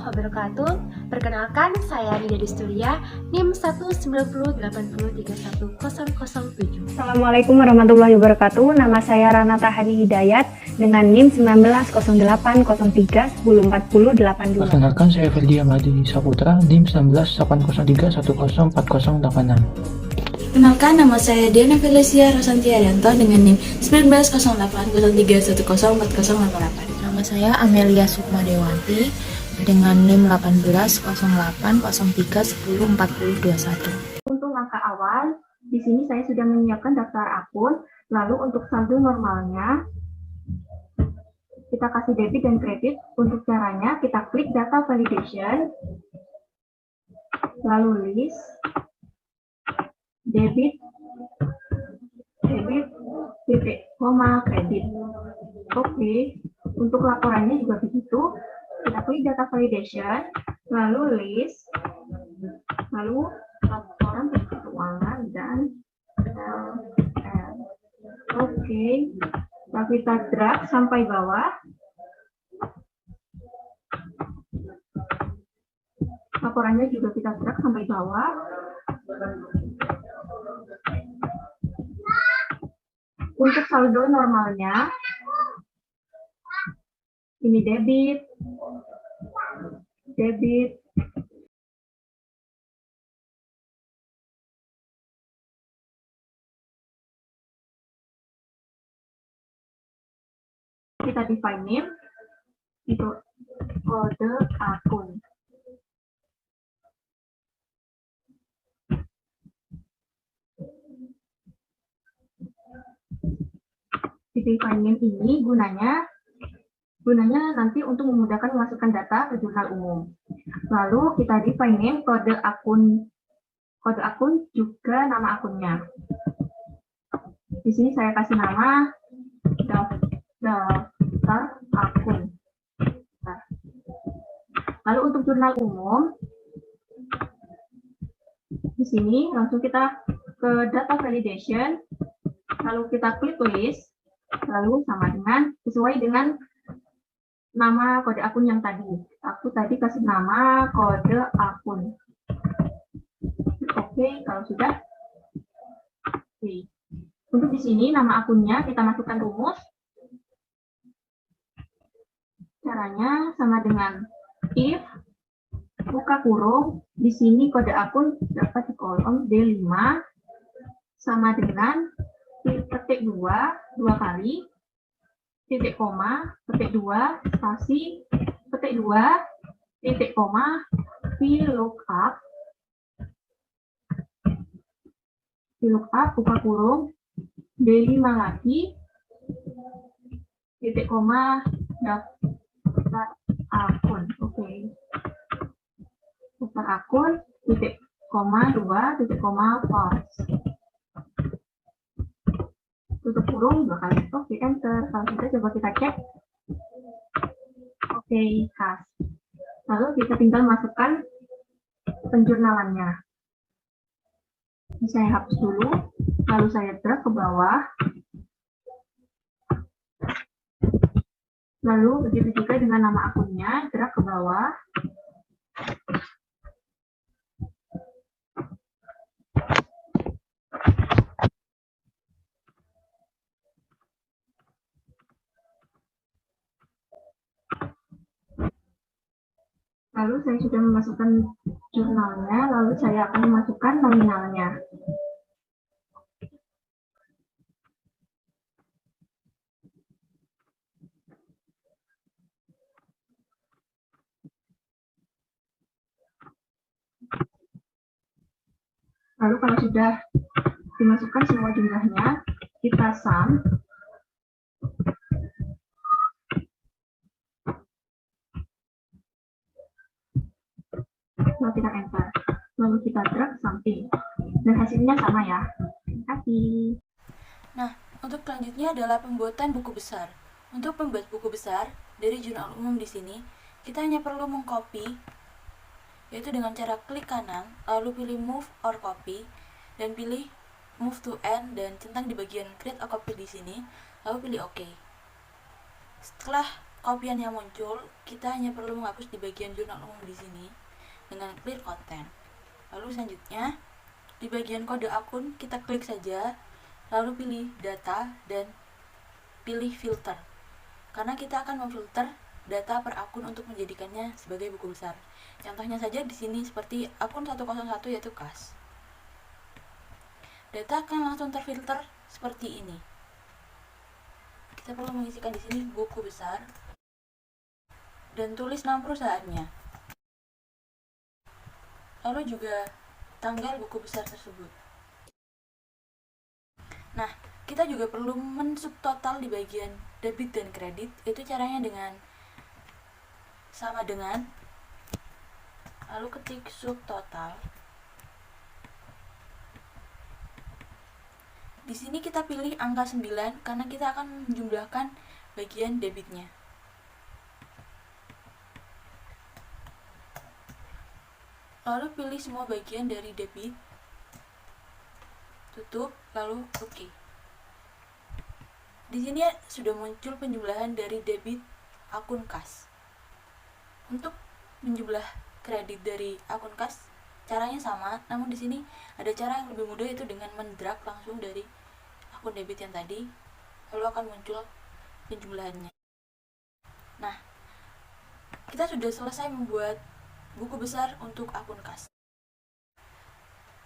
wabarakatuh. Perkenalkan, saya Rida Destulia, NIM 19080310007. Assalamualaikum warahmatullahi wabarakatuh. Nama saya Rana Tahani Hidayat dengan NIM 190803104082. Perkenalkan, saya Ferdi Amadi Saputra, NIM 198031040886. Kenalkan, nama saya Diana Felicia Rosanti Arianto dengan NIM 19080310404088. Nama saya Amelia Sukma Dewanti dengan NIM 180803104021. Untuk langkah awal, di sini saya sudah menyiapkan daftar akun. Lalu untuk saldo normalnya, kita kasih debit dan kredit. Untuk caranya, kita klik data validation, lalu list, debit, titik, koma, kredit. Oke, untuk laporannya juga begitu. Kita klik data validation, lalu list, lalu laporan tentang keuangan dan LL. Oke, lalu kita drag sampai bawah. Laporannya juga kita drag sampai bawah. Untuk saldo normalnya, ini debit, kita define name, itu kode akun. Di define name ini gunanya nanti untuk memudahkan memasukkan data ke jurnal umum. Lalu kita define name kode akun juga nama akunnya. Di sini saya kasih nama daftar akun. Lalu untuk jurnal umum, di sini langsung kita ke data validation, lalu kita klik list, lalu sama dengan sesuai dengan nama kode akun yang tadi. Aku tadi kasih nama kode akun. Oke, kalau sudah. Oke. Untuk di sini nama akunnya kita masukkan rumus. Caranya sama dengan if buka kurung, di sini kode akun dapat di kolom D5 sama dengan petik 2 kali, titik koma, petik 2, spasi, petik 2, titik koma, VLOOKUP, buka kurung, D5 lagi, titik koma, daftar akun. Oke. Daftar akun, titik koma 2, titik koma, false. Tutup kurung 2 kali. Oke, enter. Kalau sudah, coba kita cek. Oke, khas. Lalu kita tinggal masukkan penjurnalannya. Ini saya hapus dulu, lalu saya drag ke bawah. Lalu begitu juga dengan nama akunnya, drag ke bawah. Lalu saya sudah memasukkan jurnalnya, lalu saya akan memasukkan nominalnya. Lalu kalau sudah dimasukkan semua jumlahnya, kita sum. Lalu kita enter. Lalu kita drag samping. Dan hasilnya sama ya. Terima kasih. Nah, untuk selanjutnya adalah pembuatan buku besar. Untuk membuat buku besar dari jurnal umum di sini, kita hanya perlu mengcopy, yaitu dengan cara klik kanan, lalu pilih move or copy, dan pilih move to end dan centang di bagian create a copy di sini, lalu pilih OK. Setelah perkopian yang muncul, kita hanya perlu menghapus di bagian jurnal umum di sini dengan clear content. Lalu selanjutnya di bagian kode akun kita klik saja, lalu pilih data dan pilih filter. Karena kita akan memfilter data per akun untuk menjadikannya sebagai buku besar. Contohnya saja di sini seperti akun 101 yaitu KAS. Data akan langsung terfilter seperti ini. Kita perlu mengisikan di sini buku besar dan tulis nama perusahaannya. Lalu juga tanggal buku besar tersebut. Nah, kita juga perlu mensubtotal di bagian debit dan kredit. Itu caranya dengan sama dengan lalu ketik subtotal. Di sini kita pilih angka 9 karena kita akan menjumlahkan bagian debitnya. Lalu pilih semua bagian dari debit, tutup, lalu oke. Di sini sudah muncul penjumlahan dari debit akun KAS. Untuk menjumlah kredit dari akun KAS caranya sama, namun di sini ada cara yang lebih mudah, yaitu dengan mendrag langsung dari akun debit yang tadi, lalu akan muncul penjumlahannya. Nah, kita sudah selesai membuat buku besar untuk akun KAS.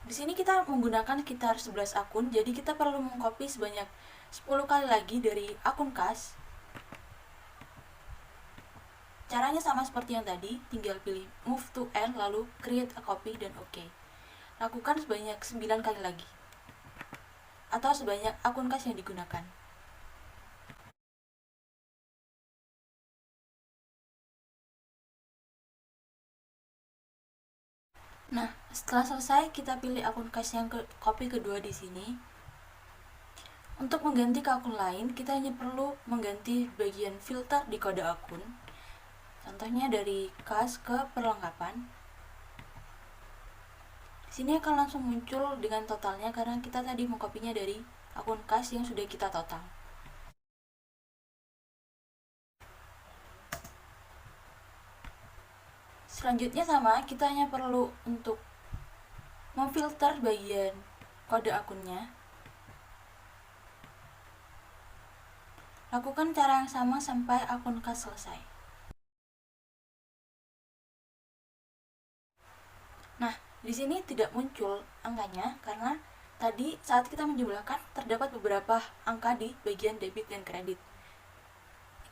Di sini kita menggunakan sekitar 11 akun, jadi kita perlu mengcopy sebanyak 10 kali lagi dari akun KAS. Caranya sama seperti yang tadi, tinggal pilih move to end lalu create a copy dan oke. Lakukan sebanyak 9 kali lagi, atau sebanyak akun KAS yang digunakan. Nah, setelah selesai kita pilih akun KAS yang copy kedua di sini. Untuk mengganti ke akun lain, kita hanya perlu mengganti bagian filter di kode akun. Contohnya dari KAS ke perlengkapan. Di sini akan langsung muncul dengan totalnya karena kita tadi mengkopinya dari akun KAS yang sudah kita total. Selanjutnya sama, kita hanya perlu untuk memfilter bagian kode akunnya. Lakukan cara yang sama sampai akun KAS selesai. Nah, di sini tidak muncul angkanya karena tadi saat kita menjumlahkan terdapat beberapa angka di bagian debit dan kredit.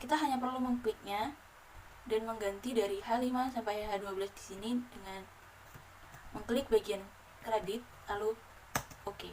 Kita hanya perlu mengkliknya dan mengganti dari H5 sampai H12 di sini dengan mengklik bagian kredit lalu oke.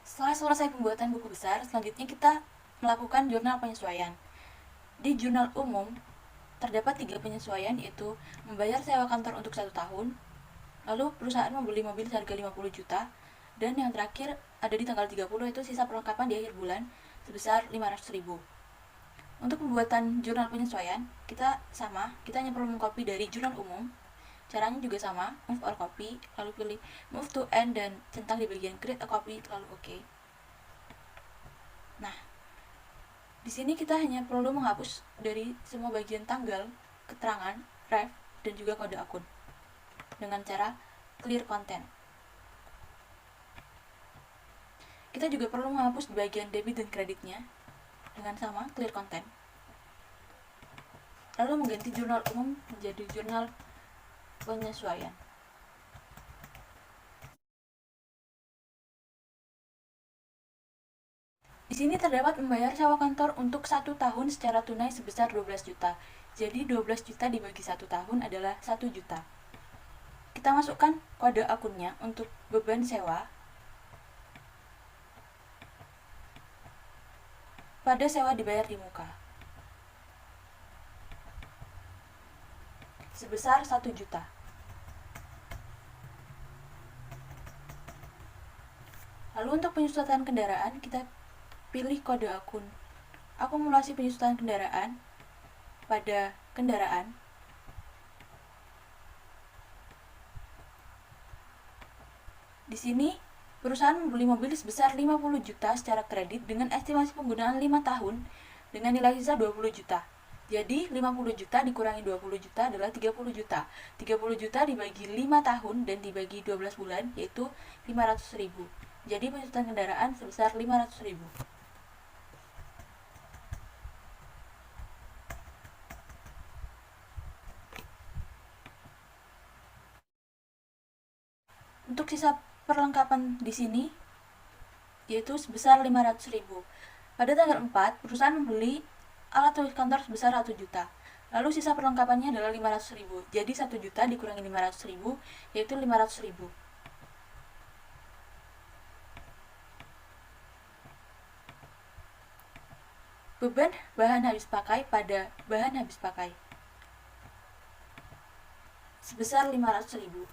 Setelah selesai pembuatan buku besar, selanjutnya kita melakukan jurnal penyesuaian. Di jurnal umum, terdapat 3 penyesuaian, yaitu membayar sewa kantor untuk 1 tahun, lalu perusahaan membeli mobil seharga 50 juta, dan yang terakhir ada di tanggal 30, yaitu sisa perlengkapan di akhir bulan sebesar 500.000. Untuk pembuatan jurnal penyesuaian, kita hanya perlu mengcopy dari jurnal umum. Caranya juga sama, move or copy, lalu pilih move to end dan centang di bagian create a copy, lalu oke. Nah, di sini kita hanya perlu menghapus dari semua bagian tanggal, keterangan, ref, dan juga kode akun dengan cara clear content. Kita juga perlu menghapus di bagian debit dan kreditnya dengan sama clear content. Lalu mengganti jurnal umum menjadi jurnal penyesuaian. Di sini terdapat membayar sewa kantor untuk 1 tahun secara tunai sebesar 12 juta. Jadi 12 juta dibagi 1 tahun adalah 1 juta. Kita masukkan kode akunnya untuk beban sewa pada sewa dibayar di muka sebesar 1 juta. Lalu untuk penyusutan kendaraan, kita pilih kode akun. Akumulasi penyusutan kendaraan pada kendaraan. Di sini, perusahaan membeli mobil sebesar 50 juta secara kredit dengan estimasi penggunaan 5 tahun dengan nilai sisa 20 juta. Jadi 50 juta dikurangi 20 juta adalah 30 juta. 30 juta dibagi 5 tahun dan dibagi 12 bulan yaitu 500.000. Jadi penyusutan kendaraan sebesar 500.000. Untuk sisa perlengkapan di sini yaitu sebesar 500.000. Pada tanggal 4, perusahaan membeli alat tulis kantor sebesar 1 juta. Lalu sisa perlengkapannya adalah 500.000. Jadi 1 juta dikurangi 500.000 yaitu 500.000. Beban bahan habis pakai pada bahan habis pakai sebesar 500.000.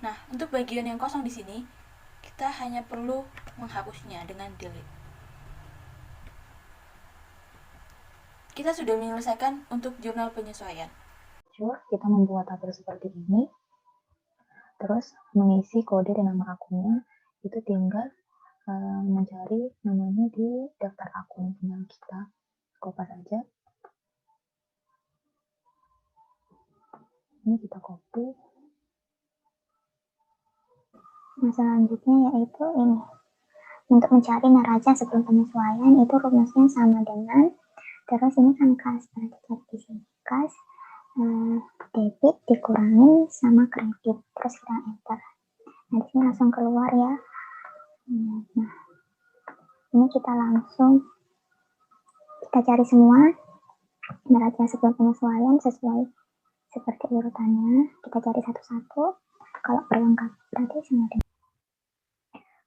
Nah, untuk bagian yang kosong di sini, kita hanya perlu menghapusnya dengan delete. Kita sudah menyelesaikan untuk jurnal penyesuaian. Kita membuat tabel seperti ini, terus mengisi kode dan nama akunnya, itu tinggal mencari namanya di daftar akun punya kita, kopas aja. Ini kita copy. Nah, selanjutnya yaitu ini. Untuk mencari neraca sebelum penyesuaian itu rumusnya sama dengan, terus ini kan kas, berarti cari di sini kas debit dikurangin sama kredit, terus kita enter. Nah, di sini langsung keluar ya. Nah, ini kita langsung kita cari semua neraca sebelum penyesuaian sesuai seperti urutannya. Kita cari satu-satu. Kalau berlengkap berarti sama dengan.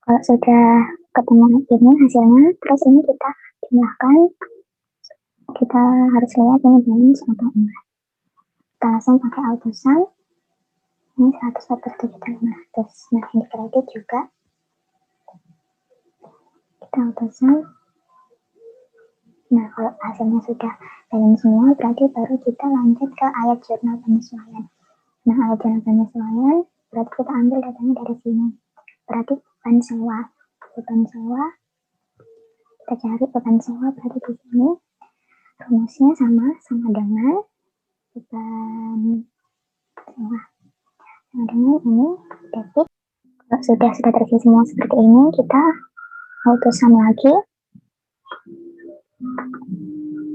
Kalau sudah ketemu ini hasilnya, terus ini kita jumlahkan. Kita harus lihat ini balance atau enggak. Kita langsung pakai autosum. Ini 147.500. Nah, ini kredit juga. Kita autosum. Nah, kalau hasilnya sudah balance semua, berarti baru kita lanjut ke ayat jurnal penyesuaian. Nah, ayat jurnal penyesuaian, berarti kita ambil datanya dari sini. Berarti beban sewa. Beban sewa, kita cari beban sewa, berarti di sini rumusnya sama dengan beban sewa. Sama dengan ini, debit. Kalau sudah terisi semua seperti ini, kita autosum lagi.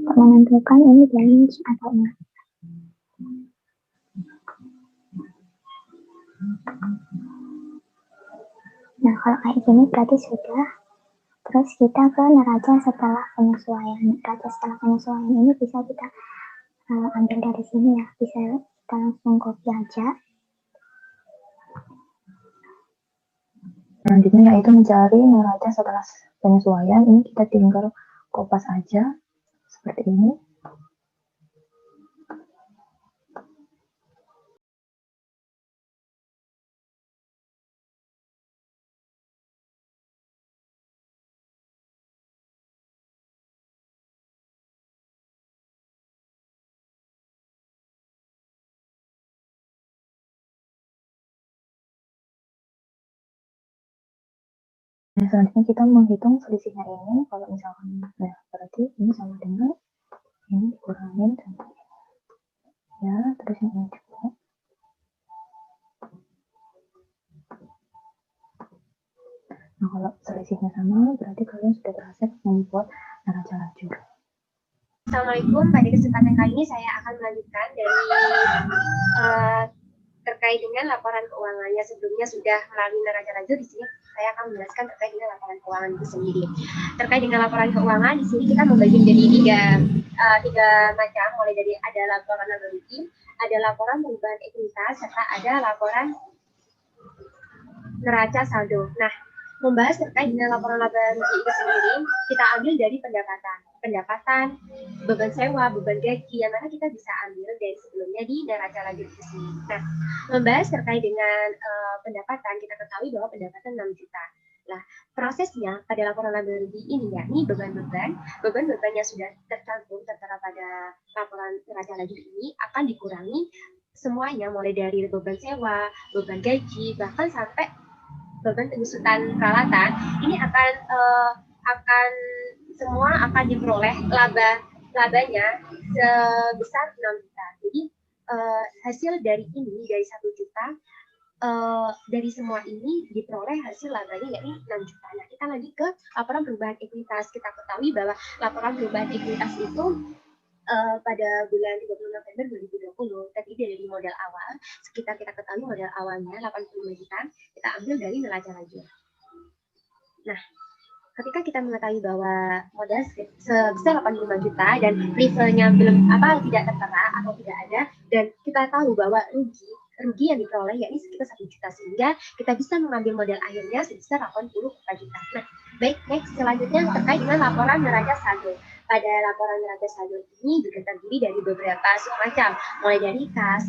Untuk menentukan ini balance atau enggak. Nah, kalau kayak gini berarti sudah. Terus kita ke neraca setelah penyesuaian. Neraca setelah penyesuaian ini bisa kita ambil dari sini ya. Bisa kita langsung copy aja. Selanjutnya yaitu mencari neraca setelah penyesuaian. Ini kita tinggal kopas aja seperti ini. Nah, selanjutnya kita menghitung selisihnya ini. Kalau misalkan, nah berarti ini sama dengan ini dikurangin sampai ini. Ya, terus yang ini juga. Nah, kalau selisihnya sama, berarti kalian sudah berhasil membuat neraca lajur. Assalamualaikum, pada kesempatan kali ini saya akan melanjutkan dari terkait dengan laporan keuangannya. Sebelumnya sudah melalui neraca lajur, di sini saya akan menjelaskan terkait dengan laporan keuangan itu sendiri. Terkait dengan laporan keuangan, di sini kita membagi menjadi tiga macam, mulai dari ada laporan laba rugi, ada laporan perubahan ekuitas, serta ada laporan neraca saldo. Nah, membahas terkait dengan laporan laba rugi itu sendiri, kita ambil dari pendapatan. pendapatan, beban sewa, beban gaji, yang mana kita bisa ambil dari sebelumnya di neraca lanjut di sini. Nah, membahas terkait dengan pendapatan, kita ketahui bahwa pendapatan 6 juta. Nah, prosesnya pada laporan laba rugi ini yakni beban-beban yang sudah tercantum tertera pada laporan neraca lanjut ini akan dikurangi semuanya, mulai dari beban sewa, beban gaji, bahkan sampai beban penyusutan peralatan. Ini akan semua akan diperoleh labanya sebesar 6 juta. Jadi hasil dari ini, dari 1 juta, dari semua ini diperoleh hasil labanya yakni 6 juta. Nah, kita lanjut ke laporan perubahan ekuitas. Kita ketahui bahwa laporan perubahan ekuitas itu pada bulan 30 November 2020 terdiri dari modal awal. Sekitar kita ketahui modal awalnya 85 juta, kita ambil dari neraca lajur. Nah, ketika kita mengetahui bahwa modal sebesar 85 juta dan levelnya belum tidak tertera atau tidak ada, dan kita tahu bahwa rugi yang diperoleh yakni sekitar 1 juta, sehingga kita bisa mengambil modal akhirnya sebesar 84 juta. Nah, baik, next selanjutnya terkait dengan laporan neraca saldo. Pada laporan neraca saldo ini juga terdiri dari beberapa submacam, mulai dari kas,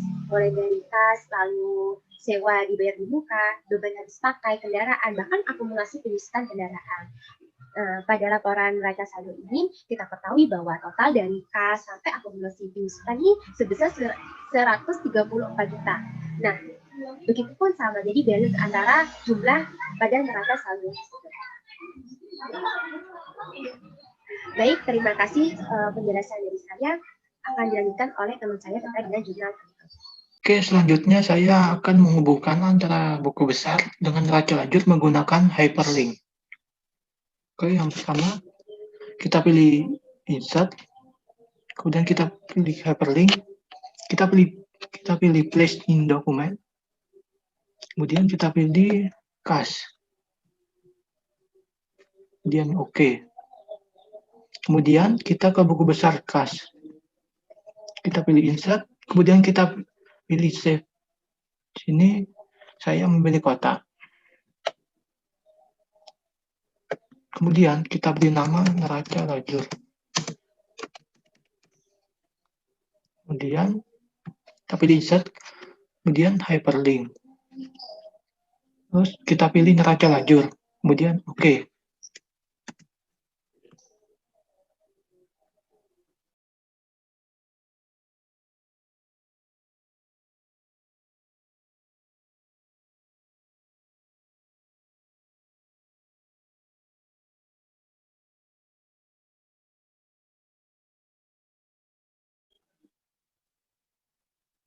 lalu sewa dibayar di muka, beban habis pakai kendaraan, bahkan akumulasi penyusutan kendaraan. Pada laporan neraca saldo ini kita ketahui bahwa total dari kas sampai akumulasi penyusutan ini sebesar 134 juta. Nah, begitupun sama, jadi balance antara jumlah pada neraca saldo. Baik, terima kasih penjelasan dari saya. Akan dilanjutkan oleh teman saya terkait dengan jurnal. Oke, selanjutnya saya akan menghubungkan antara buku besar dengan neraca lanjut menggunakan hyperlink. Oke, yang pertama kita pilih insert, kemudian kita pilih hyperlink, kita pilih place in document, kemudian kita pilih kas, kemudian oke. Kemudian kita ke buku besar kas, kita pilih insert, kemudian kita pilih save. Sini saya memilih kotak. Kemudian kita beri nama neraca lajur. Kemudian kita pilih insert, kemudian hyperlink. Terus kita pilih neraca lajur, kemudian oke.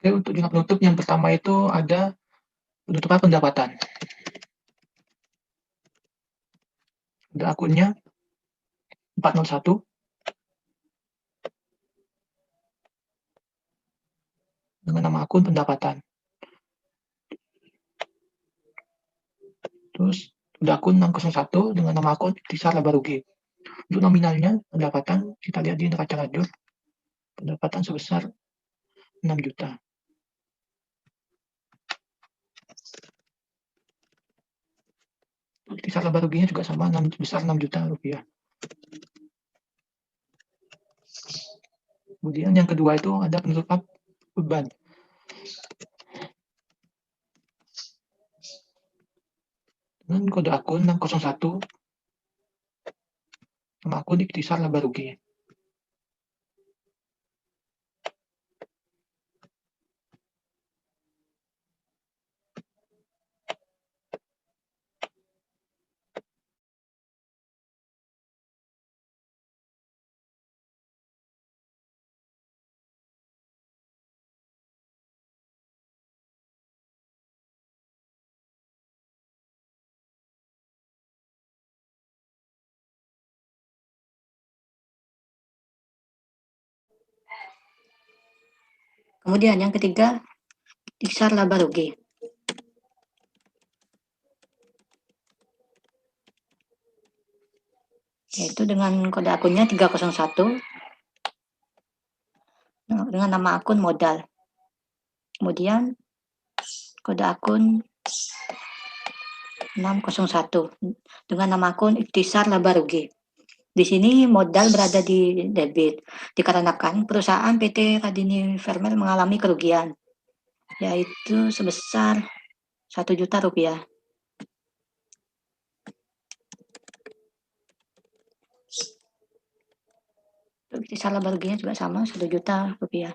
Oke, untuk jumlah penutup yang pertama itu ada penutupan pendapatan. Ada akunnya 401 dengan nama akun pendapatan. Terus ada akun 601 dengan nama akun ikhtisar laba rugi. Untuk nominalnya pendapatan kita lihat di neraca lajur, pendapatan sebesar 6 juta. Ikhtisar laba ruginya juga sama, sebesar 6 juta rupiah. Kemudian yang kedua itu ada penutupan beban. Dengan kode akun 601, nama akun ikhtisar laba rugi. Kemudian yang ketiga, ikhtisar laba rugi. Yaitu dengan kode akunnya 301 dengan nama akun modal. Kemudian kode akun 601 dengan nama akun ikhtisar laba rugi. Di sini modal berada di debit, dikarenakan perusahaan PT Radini Vermel mengalami kerugian, yaitu sebesar 1 juta rupiah. Sisa laba ruginya juga sama, 1 juta rupiah.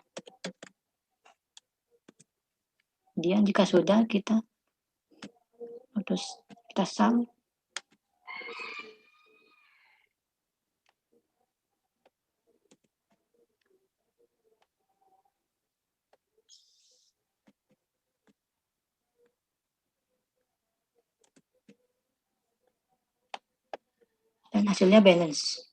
Kemudian jika sudah kita sum. Dan hasilnya balance.